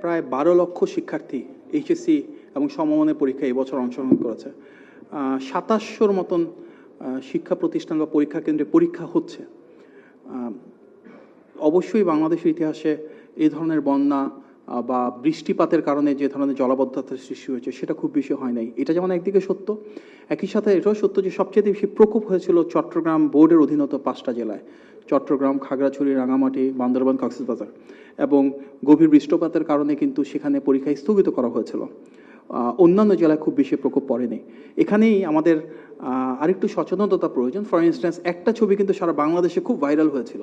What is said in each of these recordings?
প্রায় 12 লক্ষ শিক্ষার্থী এইচএসসি এবং সমমানের পরীক্ষায় এবছর অংশগ্রহণ করেছে। 2700-র মতন শিক্ষা প্রতিষ্ঠান বা পরীক্ষা কেন্দ্রে পরীক্ষা হচ্ছে। অবশ্যই বাংলাদেশের ইতিহাসে এই ধরনের বন্যা বা বৃষ্টিপাতের কারণে যে ধরনের জলাবদ্ধতার সৃষ্টি হয়েছে সেটা খুব বেশি হয় নাই। এটা যেমন একদিকে সত্য, একই সাথে এটাও সত্য যে সবচেয়ে বেশি প্রকোপ হয়েছিল চট্টগ্রাম বোর্ডের অধীনত 5টা জেলায়, চট্টগ্রাম, খাগড়াছড়ি, রাঙামাটি, বান্দরবান, কক্সবাজার। এবং গভীর বৃষ্টিপাতের কারণে কিন্তু সেখানে পরীক্ষা স্থগিত করা হয়েছিল। অন্যান্য জেলায় খুব বেশি প্রকোপ পড়েনি। এখানেই আমাদের আরেকটু সচেতনতা প্রয়োজন। ফর ইনস্ট্যান্স, একটা ছবি কিন্তু সারা বাংলাদেশে খুব ভাইরাল হয়েছিল।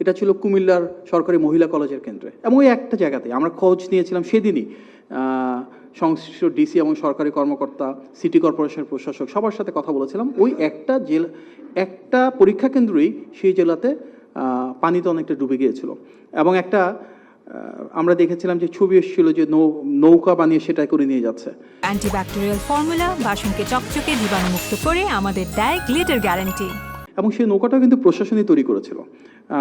এটা ছিল কুমিল্লার সরকারি মহিলা কলেজের কেন্দ্রে, এবং ওই একটা জায়গাতে আমরা খোঁজ নিয়েছিলাম সেদিনই। সংশ্লিষ্ট ডিসি এবং সরকারি কর্মকর্তা, সিটি কর্পোরেশনের প্রশাসক সবার সাথে কথা বলেছিলাম। ওই একটা পরীক্ষা কেন্দ্রই সেই জেলাতে পানিতে অনেকটা ডুবে গিয়েছিল। এবং আমরা দেখেছিলাম যে ছবি এসেছিল যে নৌকা বানিয়ে সেটা করে নিয়ে যাচ্ছে। অ্যান্টিব্যাকটেরিয়াল ফর্মুলা বাসনকে চকচকে জীবাণুমুক্ত করে আমাদের দেয় গ্লিটার গ্যারান্টি। এবং সেই নৌকাটাও কিন্তু প্রশাসনই তৈরি করেছিল।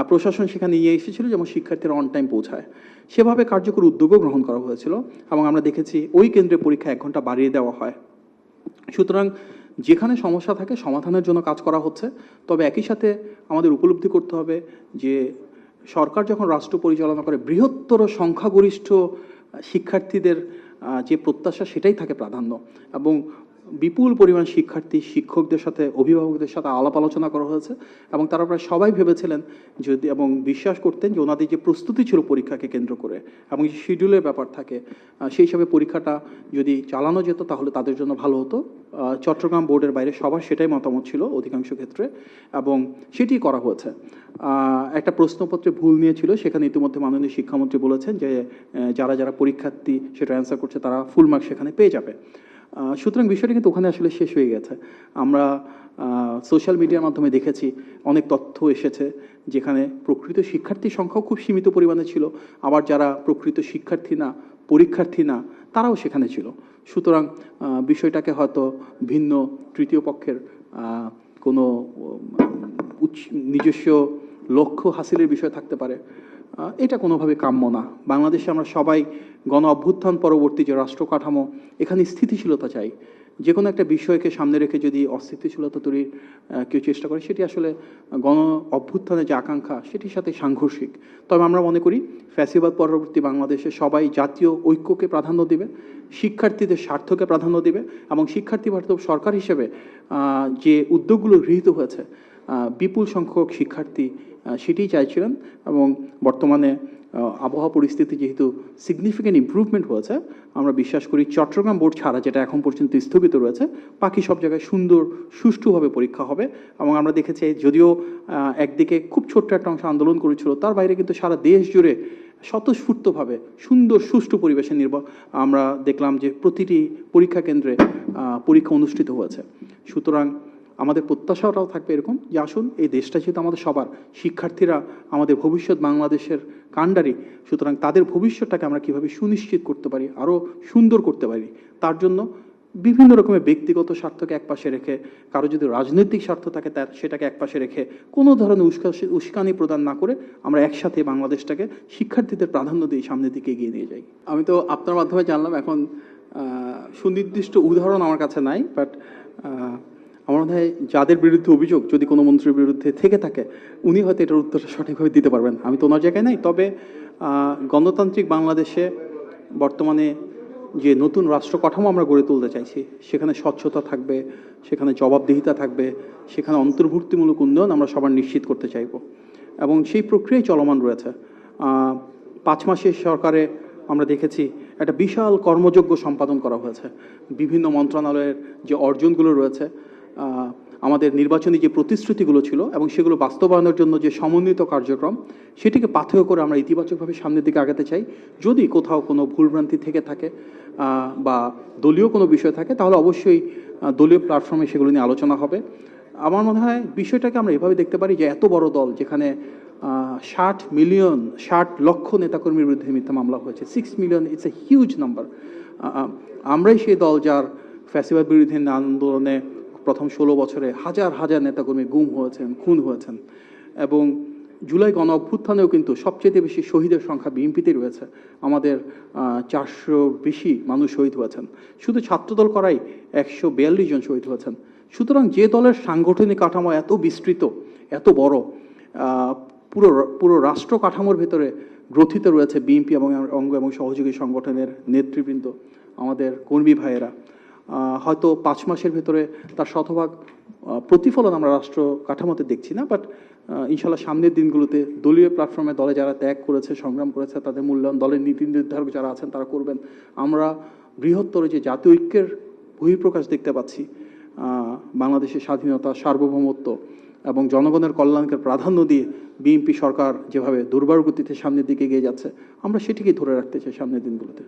প্রশাসন সেখানে নিয়ে এসেছিল যেমন শিক্ষার্থীরা অন টাইম পৌঁছায়। সেভাবে কার্যকর উদ্যোগও গ্রহণ করা হয়েছিল এবং আমরা দেখেছি ওই কেন্দ্রে পরীক্ষা 1 ঘন্টা বাড়িয়ে দেওয়া হয়। সুতরাং যেখানে সমস্যা থাকে সমাধানের জন্য কাজ করা হচ্ছে। তবে একই সাথে আমাদের উপলব্ধি করতে হবে যে সরকার যখন রাষ্ট্র পরিচালনা করে, বৃহত্তর সংখ্যাগরিষ্ঠ শিক্ষার্থীদের যে প্রত্যাশা সেটাই থাকে প্রাধান্য। এবং বিপুল পরিমাণ শিক্ষার্থী, শিক্ষকদের সাথে, অভিভাবকদের সাথে আলাপ আলোচনা করা হয়েছে এবং তারা প্রায় সবাই ভেবেছিলেন যদি এবং বিশ্বাস করতেন যে ওনাদের যে প্রস্তুতি ছিল পরীক্ষাকে কেন্দ্র করে এবং যে শিডিউলের ব্যাপার থাকে সেই হিসাবে পরীক্ষাটা যদি চালানো যেত তাহলে তাদের জন্য ভালো হতো। চট্টগ্রাম বোর্ডের বাইরে সবার সেটাই মতামত ছিল অধিকাংশ ক্ষেত্রে, এবং সেটি করা হয়েছে। একটা প্রশ্নপত্রে ভুল নিয়েছিল, সেখানে ইতিমধ্যে মাননীয় শিক্ষামন্ত্রী বলেছেন যে যারা পরীক্ষার্থী সেটা অ্যান্সার করছে তারা ফুল মার্কস সেখানে পেয়ে যাবে। সুতরাং বিষয়টা কিন্তু ওখানে আসলে শেষ হয়ে গেছে। আমরা সোশ্যাল মিডিয়ার মাধ্যমে দেখেছি অনেক তথ্য এসেছে যেখানে প্রকৃত শিক্ষার্থীর সংখ্যাও খুব সীমিত পরিমাণে ছিল, আবার যারা প্রকৃত শিক্ষার্থী না, পরীক্ষার্থী না, তারাও সেখানে ছিল। সুতরাং বিষয়টাকে হয়তো ভিন্ন তৃতীয় পক্ষের কোনো নিজস্ব লক্ষ্য হাসিলের বিষয় থাকতে পারে। এটা কোনোভাবে কাম্য না। বাংলাদেশে আমরা সবাই গণ অভ্যুত্থান পরবর্তী যে রাষ্ট্র কাঠামো, এখানে স্থিতিশীলতা চাই। যে কোনো একটা বিষয়কে সামনে রেখে যদি অস্থিতিশীলতা তৈরির কেউ চেষ্টা করে, সেটি আসলে গণ অভ্যুত্থানের যে আকাঙ্ক্ষা সেটির সাথে সাংঘর্ষিক। তবে আমরা মনে করি ফ্যাসিবাদ পরবর্তী বাংলাদেশে সবাই জাতীয় ঐক্যকে প্রাধান্য দিবে, শিক্ষার্থীদের স্বার্থকে প্রাধান্য দিবে, এবং শিক্ষার্থী বান্ধব সরকার হিসেবে যে উদ্যোগগুলো গৃহীত হয়েছে বিপুল সংখ্যক শিক্ষার্থী সেটিই চাইছিলেন। এবং বর্তমানে আবহাওয়া পরিস্থিতি যেহেতু সিগনিফিক্যান্ট ইমপ্রুভমেন্ট হয়েছে, আমরা বিশ্বাস করি চট্টগ্রাম বোর্ড ছাড়া, যেটা এখন পর্যন্ত স্থগিত রয়েছে, বাকি সব জায়গায় সুন্দর সুষ্ঠুভাবে পরীক্ষা হবে। এবং আমরা দেখেছি যদিও একদিকে খুব ছোট্ট একটা অংশ আন্দোলন করেছিল, তার বাইরে কিন্তু সারা দেশ জুড়ে স্বতঃস্ফূর্তভাবে সুন্দর সুষ্ঠু পরিবেশে আমরা দেখলাম যে প্রতিটি পরীক্ষা কেন্দ্রে পরীক্ষা অনুষ্ঠিত হয়েছে। সুতরাং আমাদের প্রত্যাশাটাও থাকবে এরকম যে আসুন, এই দেশটা যেহেতু আমাদের সবার, শিক্ষার্থীরা আমাদের ভবিষ্যৎ বাংলাদেশের কাণ্ডারি, সুতরাং তাদের ভবিষ্যৎটাকে আমরা কীভাবে সুনিশ্চিত করতে পারি, আরও সুন্দর করতে পারি, তার জন্য বিভিন্ন রকমের ব্যক্তিগত স্বার্থকে একপাশে রেখে, কারো যদি রাজনৈতিক স্বার্থ থাকে তার সেটাকে একপাশে রেখে কোনো ধরনের উস্কানি প্রদান না করে আমরা একসাথে বাংলাদেশটাকে শিক্ষার্থীদের প্রাধান্য দিয়ে সামনের দিকে এগিয়ে নিয়ে যাই। আমি তো আপনার মাধ্যমে জানলাম, এখন সুনির্দিষ্ট উদাহরণ আমার কাছে নাই, বাট আমার মনে হয় যাদের বিরুদ্ধে অভিযোগ যদি কোনো মন্ত্রীর বিরুদ্ধে থেকে থাকে উনি হয়তো এটার উত্তরটা সঠিকভাবে দিতে পারবেন। আমি তো ওনার জায়গায় নাই। তবে গণতান্ত্রিক বাংলাদেশে বর্তমানে যে নতুন রাষ্ট্র কাঠামো আমরা গড়ে তুলতে চাইছি, সেখানে স্বচ্ছতা থাকবে, সেখানে জবাবদিহিতা থাকবে, সেখানে অন্তর্ভুক্তিমূলক উন্নয়ন আমরা সবার নিশ্চিত করতে চাইব, এবং সেই প্রক্রিয়াই চলমান রয়েছে। 5 মাসের সরকারে আমরা দেখেছি একটা বিশাল কর্মযজ্ঞ সম্পাদন করা হয়েছে। বিভিন্ন মন্ত্রণালয়ের যে অর্জনগুলো রয়েছে, আমাদের নির্বাচনী যে প্রতিশ্রুতিগুলো ছিল এবং সেগুলো বাস্তবায়নের জন্য যে সমন্বিত কার্যক্রম, সেটিকে পাথেয় করে আমরা ইতিবাচকভাবে সামনের দিকে আগাতে চাই। যদি কোথাও কোনো ভুলভ্রান্তি থেকে থাকে বা দলীয় কোনো বিষয় থাকে, তাহলে অবশ্যই দলীয় প্ল্যাটফর্মে সেগুলো নিয়ে আলোচনা হবে। আমার মনে হয় বিষয়টাকে আমরা এভাবে দেখতে পারি যে এত বড় দল, যেখানে 60 লক্ষ নেতাকর্মীর বিরুদ্ধে মিথ্যা মামলা হয়েছে, 6 million, it's a huge number. আমরাই সেই দল যার ফ্যাসিবাদ বিরোধী আন্দোলনে প্রথম 16 বছরে হাজার হাজার নেতাকর্মী গুম হয়েছেন, খুন হয়েছেন, এবং জুলাই গণ অভ্যুত্থানেও কিন্তু সবচেয়ে বেশি শহীদের সংখ্যা বিএনপিতে রয়েছে। আমাদের 400 বেশি মানুষ শহীদ হয়েছেন। শুধু ছাত্রদল করাই 142 জন শহীদ হয়েছেন। সুতরাং যে দলের সাংগঠনিক কাঠামো এত বিস্তৃত, এত বড়, পুরো পুরো রাষ্ট্র কাঠামোর ভেতরে গ্রথিত রয়েছে বিএনপি এবং অঙ্গ এবং সহযোগী সংগঠনের নেতৃবৃন্দ, আমাদের কর্মী ভাইয়েরা, হয়তো 5 মাসের ভেতরে তার শতভাগ প্রতিফলন আমরা রাষ্ট্র কাঠামোতে দেখছি না, বাট ইনশাল্লাহ সামনের দিনগুলোতে দলীয় প্ল্যাটফর্মে দলে যারা ত্যাগ করেছে, সংগ্রাম করেছে, তাদের মূল্যায়ন দলের নীতি নির্ধারক যারা আছেন তারা করবেন। আমরা বৃহত্তর যে জাতীয় ঐক্যের বহিঃপ্রকাশ দেখতে পাচ্ছি, বাংলাদেশের স্বাধীনতা, সার্বভৌমত্ব এবং জনগণের কল্যাণকে প্রাধান্য দিয়ে বিএনপি সরকার যেভাবে দুর্বার গতিতে সামনের দিকে এগিয়ে যাচ্ছে, আমরা সেটিকে ধরে রাখতে চাই সামনের দিনগুলোতে।